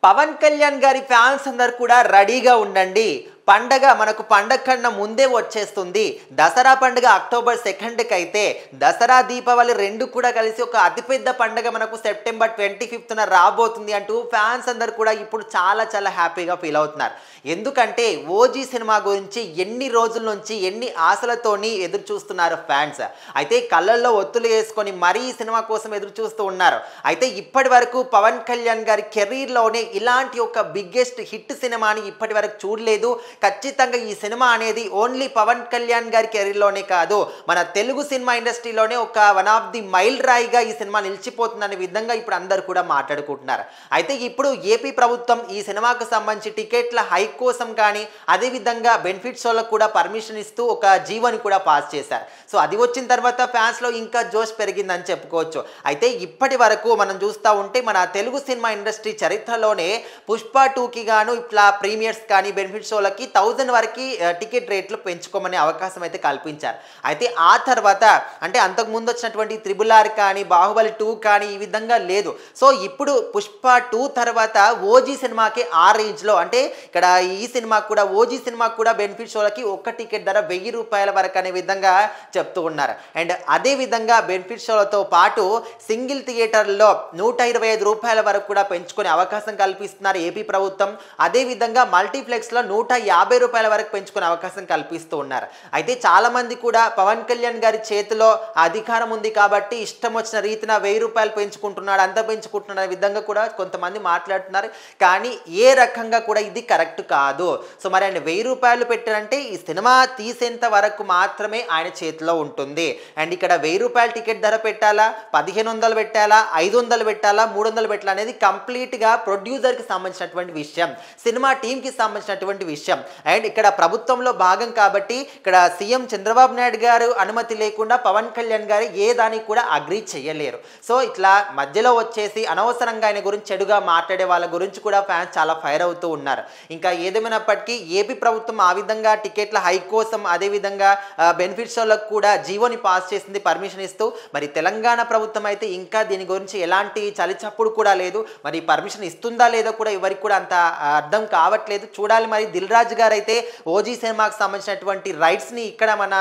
పవన్ కళ్యాణ్ గారి ఫ్యాన్స్ అందరూ కూడా రెడీగా ఉండండి. పండగ మనకు పండగ కన్నా ముందే వచ్చేస్తుంది. దసరా పండుగ అక్టోబర్ 2కి అయితే దసరా దీపావళి రెండు కూడా కలిసి ఒక అతిపెద్ద పండగ మనకు సెప్టెంబర్ 25న రాబోతుంది అంటూ ఫ్యాన్స్ అందరూ కూడా ఇప్పుడు చాలా హ్యాపీగా ఫీల్ అవుతున్నారు. ఎందుకంటే ఓజీ సినిమా గురించి ఎన్ని రోజుల నుంచి ఎన్ని ఆశలతోని ఎదురు చూస్తున్నారు ఫ్యాన్స్. అయితే కళ్ళల్లో ఒత్తులు వేసుకొని మరీ ఈ సినిమా కోసం ఎదురు చూస్తూ ఉన్నారు. అయితే ఇప్పటి వరకు పవన్ కళ్యాణ్ గారి కెరీర్లోనే ఇలాంటి ఒక బిగ్గెస్ట్ హిట్ సినిమాని ఇప్పటి వరకు చూడలేదు. ఖచ్చితంగా ఈ సినిమా అనేది ఓన్లీ పవన్ కళ్యాణ్ గారి కెరీర్లోనే కాదు, మన తెలుగు సినిమా ఇండస్ట్రీలోనే ఒక వన్ ఆఫ్ ది మైల్ రాయిగా ఈ సినిమా నిలిచిపోతుందనే విధంగా ఇప్పుడు అందరు కూడా మాట్లాడుకుంటున్నారు. అయితే ఇప్పుడు ఏపీ ప్రభుత్వం ఈ సినిమాకు సంబంధించి టికెట్ల హైక్ కోసం కానీ అదేవిధంగా బెనిఫిట్ షోలకు కూడా పర్మిషన్ ఇస్తూ ఒక జీవోని కూడా పాస్ చేశారు. సో అది వచ్చిన తర్వాత ఫ్యాన్స్లో ఇంకా జోష్ పెరిగిందని చెప్పుకోవచ్చు. అయితే ఇప్పటి వరకు మనం చూస్తూ ఉంటే మన తెలుగు సినిమా ఇండస్ట్రీ చరిత్రలోనే పుష్ప 2కి గాను ఇట్లా ప్రీమియర్స్ కానీ బెనిఫిట్ షోలకి 1000 వరకు టికెట్ రేట్లు పెంచుకోమనే అవకాశం అయితే కల్పించారు. అయితే ఆ తర్వాత అంటే అంతకుముందు వచ్చినటువంటి త్రిబుల్ ఆర్ కానీ బాహుబలి 2 కానీ ఈ విధంగా లేదు. సో ఇప్పుడు పుష్ప 2 తర్వాత ఓజీ సినిమాకి ఆ రేంజ్లో అంటే ఇక్కడ ఈ సినిమాకు కూడా ఓజీ సినిమాకు కూడా బెనిఫిట్ షోలకి ఒక్క టికెట్ ధర ₹1000 వరకు అనే విధంగా చెప్తూ ఉన్నారు. అండ్ అదే విధంగా బెనిఫిట్ షోలతో పాటు సింగిల్ థియేటర్లో ₹125 వరకు కూడా పెంచుకునే అవకాశం కల్పిస్తున్నారు ఏపీ ప్రభుత్వం. అదేవిధంగా మల్టీప్లెక్స్లో ₹150 వరకు పెంచుకునే అవకాశం కల్పిస్తూ ఉన్నారు. అయితే చాలామంది కూడా పవన్ కళ్యాణ్ గారి చేతిలో అధికారం ఉంది కాబట్టి ఇష్టం వచ్చిన రీతిన ₹1000 పెంచుకుంటున్నాడు, అంత పెంచుకుంటున్నాడు అనే విధంగా కూడా కొంతమంది మాట్లాడుతున్నారు. కానీ ఏ రకంగా కూడా ఇది కరెక్ట్ కాదు. సో మరి ఆయన ₹1000 పెట్టారంటే ఈ సినిమా తీసేంత వరకు మాత్రమే ఆయన చేతిలో ఉంటుంది. అండ్ ఇక్కడ ₹1000 టికెట్ ధర పెట్టాలా, 1500 పెట్టాలా, 500 పెట్టాలా, 300 పెట్టాలా అనేది కంప్లీట్గా ప్రొడ్యూసర్కి సంబంధించినటువంటి విషయం, సినిమా టీంకి సంబంధించినటువంటి విషయం. అండ్ ఇక్కడ ప్రభుత్వంలో భాగం కాబట్టి ఇక్కడ సీఎం చంద్రబాబు నాయుడు గారు అనుమతి లేకుండా పవన్ కళ్యాణ్ గారు ఏ దానికి కూడా అగ్రీ చేయలేరు. సో ఇట్లా మధ్యలో వచ్చేసి అనవసరంగా ఆయన గురించి చెడుగా మాట్లాడే వాళ్ళ గురించి కూడా ఫ్యాన్స్ చాలా ఫైర్ అవుతూ ఉన్నారు. ఇంకా ఏదేమైనప్పటికీ ఏపీ ప్రభుత్వం ఆ విధంగా టికెట్ల హైక్ కోసం అదేవిధంగా బెనిఫిట్ షోలకు కూడా జీవోని పాస్ చేసింది పర్మిషన్ ఇస్తూ. మరి తెలంగాణ ప్రభుత్వం అయితే ఇంకా దీని గురించి ఎలాంటి చలిచప్పుడు కూడా లేదు. మరి పర్మిషన్ ఇస్తుందా లేదో కూడా ఎవరికి కూడా అంత అర్థం కావట్లేదు. చూడాలి. మరి దిల్ రాజు గారు అయితే ఓజీ సినిమాకి సంబంధించినటువంటి రైట్స్ని ఇక్కడ మన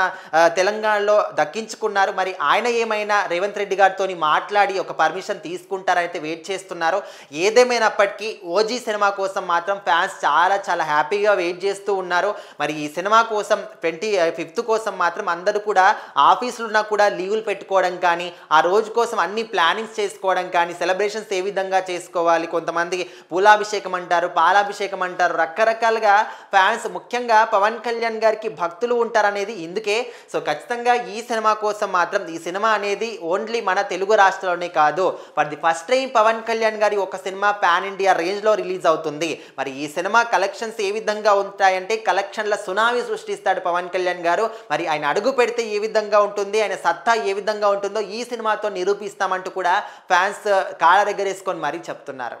తెలంగాణలో దక్కించుకున్నారు. మరి ఆయన ఏమైనా రేవంత్ రెడ్డి గారితో మాట్లాడి ఒక పర్మిషన్ తీసుకుంటారైతే వెయిట్ చేస్తున్నారు. ఏదేమైనప్పటికీ ఓజీ సినిమా కోసం మాత్రం ఫ్యాన్స్ చాలా హ్యాపీగా వెయిట్ చేస్తూ ఉన్నారు. మరి ఈ సినిమా కోసం 25th కోసం మాత్రం అందరూ కూడా ఆఫీసులున్నా కూడా లీవులు పెట్టుకోవడం కానీ ఆ రోజు కోసం అన్ని ప్లానింగ్స్ చేసుకోవడం కానీ సెలబ్రేషన్స్ ఏ విధంగా చేసుకోవాలి, కొంతమంది పూలాభిషేకం అంటారు, పాలాభిషేకం అంటారు, రకరకాలుగా ఫ్యాన్స్ ముఖ్యంగా పవన్ కళ్యాణ్ గారికి భక్తులు ఉంటారనేది ఇందుకే. సో ఖచ్చితంగా ఈ సినిమా కోసం మాత్రం ఈ సినిమా అనేది ఓన్లీ మన తెలుగు రాష్ట్రంలోనే కాదు, for the first time Pawan Kalyan గారి ఒక సినిమా పాన్ ఇండియా రేంజ్లో రిలీజ్ అవుతుంది. మరి ఈ సినిమా కలెక్షన్స్ ఏ విధంగా ఉంటాయంటే కలెక్షన్ల సునామీ సృష్టిస్తాడు పవన్ కళ్యాణ్ గారు. మరి ఆయన అడుగు పెడితే ఏ విధంగా ఉంటుంది, ఆయన సత్తా ఏ విధంగా ఉంటుందో ఈ సినిమాతో నిరూపిస్తామంటూ కూడా ఫ్యాన్స్ కాళ్ళ దగ్గర వేసుకొని మరీ చెప్తున్నారు.